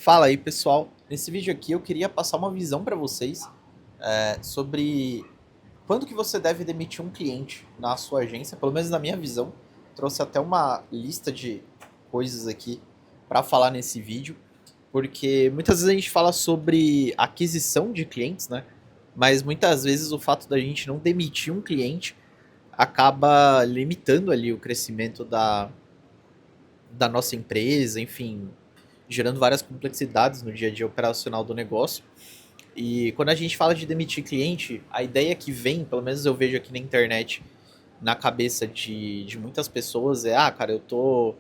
Fala aí, pessoal. Nesse vídeo aqui eu queria passar uma visão para vocês sobre quando que você deve demitir um cliente na sua agência, pelo menos na minha visão. Trouxe até uma lista de coisas aqui para falar nesse vídeo, porque muitas vezes a gente fala sobre aquisição de clientes, né? Mas muitas vezes o fato da gente não demitir um cliente acaba limitando ali o crescimento da nossa empresa, enfim, gerando várias complexidades no dia a dia operacional do negócio. E quando a gente fala de demitir cliente, a ideia que vem, pelo menos eu vejo aqui na internet, na cabeça de muitas pessoas é, cara, eu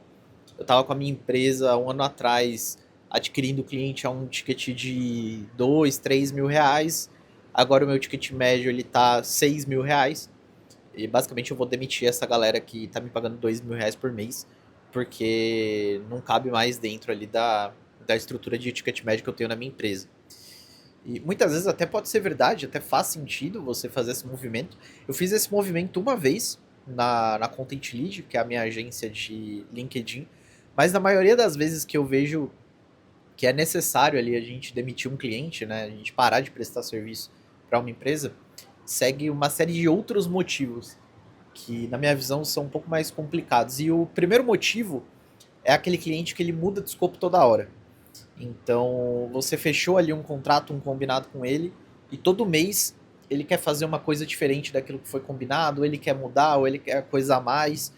tava com a minha empresa um ano atrás adquirindo cliente a um ticket de 2, 3 mil reais, agora o meu ticket médio ele tá 6 mil reais, e basicamente eu vou demitir essa galera que tá me pagando 2 mil reais por mês, porque não cabe mais dentro ali da estrutura de ticket médio que eu tenho na minha empresa. E muitas vezes até pode ser verdade, até faz sentido você fazer esse movimento. Eu fiz esse movimento uma vez na Content Lead, que é a minha agência de LinkedIn, mas na maioria das vezes que eu vejo que é necessário ali a gente demitir um cliente, né, a gente parar de prestar serviço para uma empresa, segue uma série de outros motivos que, na minha visão, são um pouco mais complicados. E o primeiro motivo é aquele cliente que ele muda de escopo toda hora. Então, você fechou ali um contrato, um combinado com ele, e todo mês ele quer fazer uma coisa diferente daquilo que foi combinado, ou ele quer mudar, ou ele quer coisa a mais.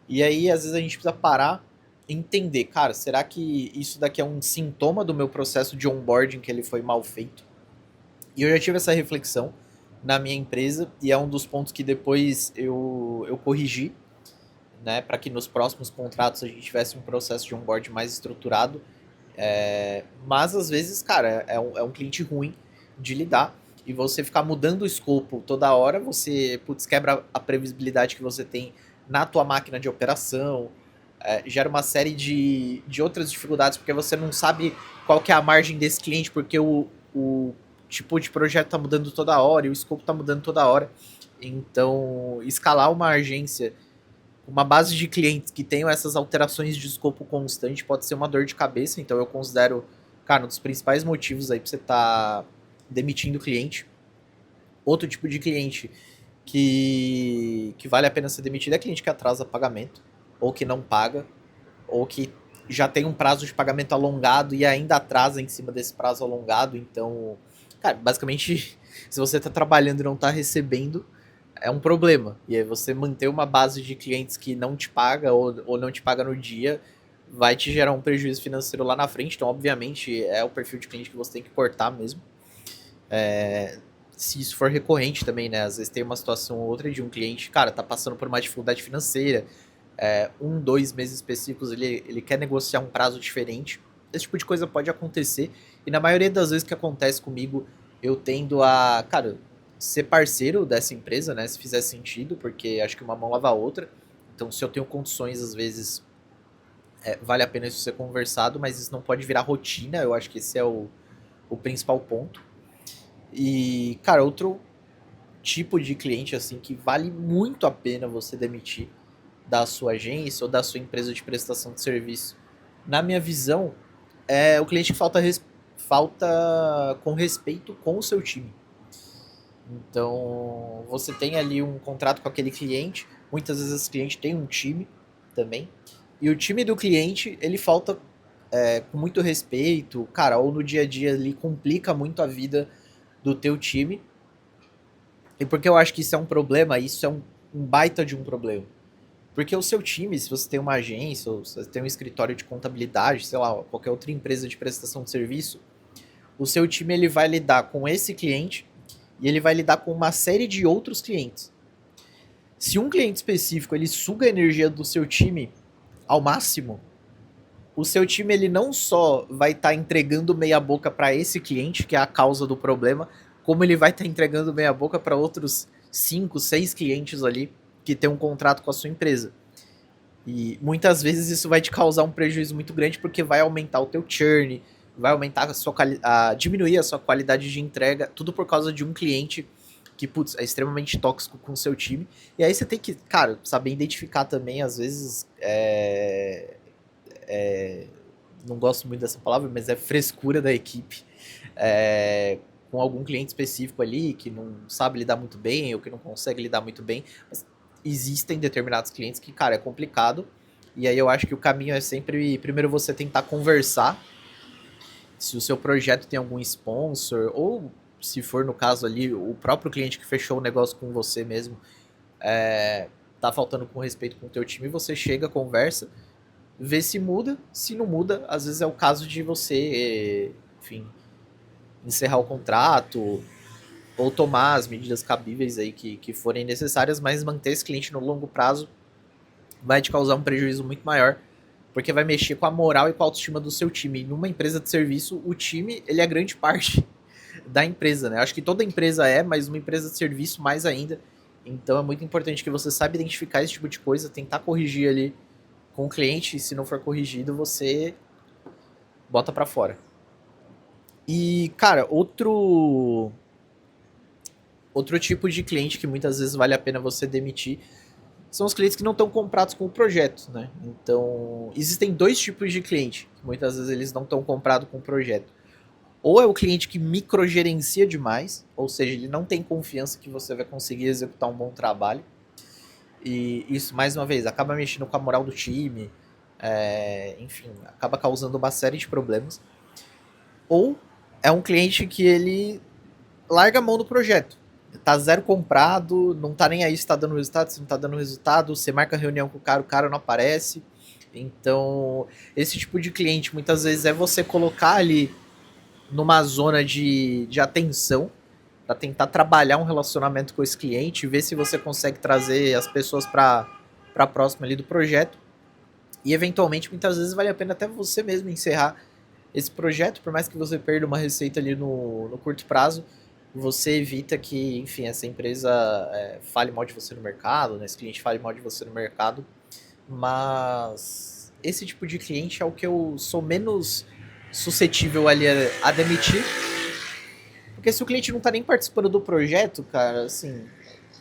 E aí, às vezes, a gente precisa parar e entender, cara, será que isso daqui é um sintoma do meu processo de onboarding que ele foi mal feito? E eu já tive essa reflexão na minha empresa, e é um dos pontos que depois eu corrigi, né, para que nos próximos contratos a gente tivesse um processo de onboarding mais estruturado. Mas às vezes, cara, é um cliente ruim de lidar. E você ficar mudando o escopo toda hora, você, putz, quebra a previsibilidade que você tem na tua máquina de operação, gera uma série de outras dificuldades, porque você não sabe qual que é a margem desse cliente, porque o tipo de projeto tá mudando toda hora e o escopo tá mudando toda hora. Então, escalar uma agência, uma base de clientes que tenham essas alterações de escopo constante pode ser uma dor de cabeça, então eu considero, cara, um dos principais motivos aí pra você estar demitindo o cliente. Outro tipo de cliente que vale a pena ser demitido é cliente que atrasa pagamento, ou que não paga, ou que já tem um prazo de pagamento alongado e ainda atrasa em cima desse prazo alongado. Então, cara, basicamente, se você está trabalhando e não está recebendo, é um problema. E aí você manter uma base de clientes que não te paga ou não te paga no dia vai te gerar um prejuízo financeiro lá na frente. Então, obviamente, é o perfil de cliente que você tem que cortar mesmo. Se isso for recorrente também, né? Às vezes tem uma situação ou outra de um cliente, cara, tá passando por uma dificuldade financeira, 1, 2 meses específicos, ele quer negociar um prazo diferente. Esse tipo de coisa pode acontecer. E na maioria das vezes que acontece comigo, eu tendo a, cara, ser parceiro dessa empresa, né? Se fizer sentido, porque acho que uma mão lava a outra. Então, se eu tenho condições, às vezes, vale a pena isso ser conversado, mas isso não pode virar rotina. Eu acho que esse é o principal ponto. E, cara, outro tipo de cliente, assim, que vale muito a pena você demitir da sua agência ou da sua empresa de prestação de serviço, na minha visão, é o cliente que falta com respeito com o seu time. Então, você tem ali um contrato com aquele cliente, muitas vezes esse cliente tem um time também, e o time do cliente, ele falta com muito respeito, cara, ou no dia a dia ele complica muito a vida do teu time. E porque eu acho que isso é um problema, isso é um baita de um problema. Porque o seu time, se você tem uma agência, ou se você tem um escritório de contabilidade, sei lá, qualquer outra empresa de prestação de serviço, o seu time ele vai lidar com esse cliente e ele vai lidar com uma série de outros clientes. Se um cliente específico ele suga a energia do seu time ao máximo, o seu time ele não só vai estar entregando meia boca para esse cliente, que é a causa do problema, como ele vai estar entregando meia boca para outros 5, 6 clientes ali que tem um contrato com a sua empresa. E muitas vezes isso vai te causar um prejuízo muito grande porque vai aumentar o teu churn, vai aumentar diminuir a sua qualidade de entrega, tudo por causa de um cliente que, putz, é extremamente tóxico com o seu time. E aí você tem que, cara, saber identificar também, às vezes, não gosto muito dessa palavra, mas é frescura da equipe, com algum cliente específico ali que não sabe lidar muito bem ou que não consegue lidar muito bem. Mas existem determinados clientes que, cara, é complicado. E aí eu acho que o caminho é sempre, primeiro você tentar conversar se o seu projeto tem algum sponsor, ou se for no caso ali, o próprio cliente que fechou o negócio com você mesmo, tá faltando com respeito com o teu time, você chega, conversa, vê se muda. Se não muda, às vezes é o caso de você, enfim, encerrar o contrato ou tomar as medidas cabíveis aí que forem necessárias, mas manter esse cliente no longo prazo vai te causar um prejuízo muito maior, porque vai mexer com a moral e com a autoestima do seu time. E numa empresa de serviço, o time, ele é grande parte da empresa, né? Acho que toda empresa mas uma empresa de serviço mais ainda. Então é muito importante que você saiba identificar esse tipo de coisa, tentar corrigir ali com o cliente, e se não for corrigido, você bota para fora. E, cara, outro tipo de cliente que muitas vezes vale a pena você demitir são os clientes que não estão comprados com o projeto, né? Então, existem dois tipos de cliente, que muitas vezes eles não estão comprados com o projeto. Ou é o cliente que microgerencia demais, ou seja, ele não tem confiança que você vai conseguir executar um bom trabalho. E isso, mais uma vez, acaba mexendo com a moral do time, enfim, acaba causando uma série de problemas. Ou é um cliente que ele larga a mão do projeto. Tá zero comprado, não tá nem aí se tá dando resultado, se não tá dando resultado, você marca reunião com o cara não aparece. Então, esse tipo de cliente, muitas vezes, é você colocar ali numa zona de atenção, para tentar trabalhar um relacionamento com esse cliente, ver se você consegue trazer as pessoas para próxima ali do projeto. E, eventualmente, muitas vezes, vale a pena até você mesmo encerrar esse projeto, por mais que você perda uma receita ali no curto prazo, você evita que, enfim, essa empresa fale mal de você no mercado, né? Esse cliente fale mal de você no mercado. Mas esse tipo de cliente é o que eu sou menos suscetível ali a demitir. Porque se o cliente não tá nem participando do projeto, cara, assim,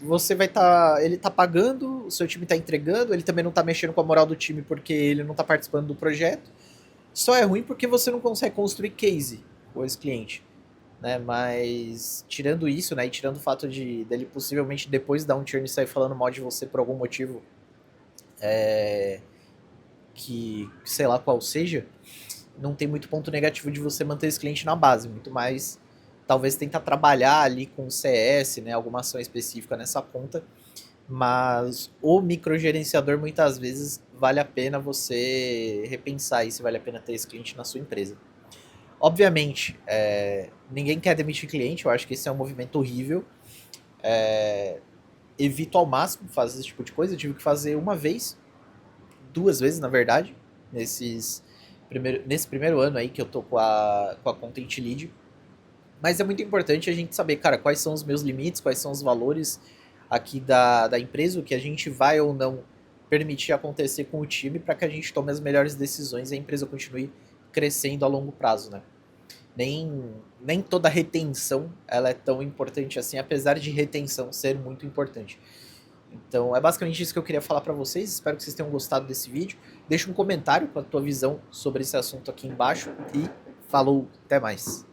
você vai estar. Ele tá pagando, o seu time tá entregando, ele também não tá mexendo com a moral do time porque ele não tá participando do projeto. Só é ruim porque você não consegue construir case com esse cliente, né? Mas tirando isso, né, e tirando o fato dele possivelmente depois dar um churn e sair falando mal de você por algum motivo, que sei lá qual seja, não tem muito ponto negativo de você manter esse cliente na base, muito mais talvez tentar trabalhar ali com o CS, né, alguma ação específica nessa conta, mas o microgerenciador muitas vezes vale a pena você repensar aí se vale a pena ter esse cliente na sua empresa. Obviamente, ninguém quer demitir cliente, eu acho que esse é um movimento horrível. Evito ao máximo fazer esse tipo de coisa. Eu tive que fazer uma vez, duas vezes na verdade, nesse primeiro ano aí que eu tô com a Content Lead. Mas é muito importante a gente saber, cara, quais são os meus limites, quais são os valores aqui da empresa, o que a gente vai ou não permitir acontecer com o time para que a gente tome as melhores decisões e a empresa continue crescendo a longo prazo, né? Nem toda retenção ela é tão importante assim, apesar de retenção ser muito importante. Então é basicamente isso que eu queria falar para vocês. Espero que vocês tenham gostado desse vídeo. Deixa um comentário com a tua visão sobre esse assunto aqui embaixo e falou, até mais.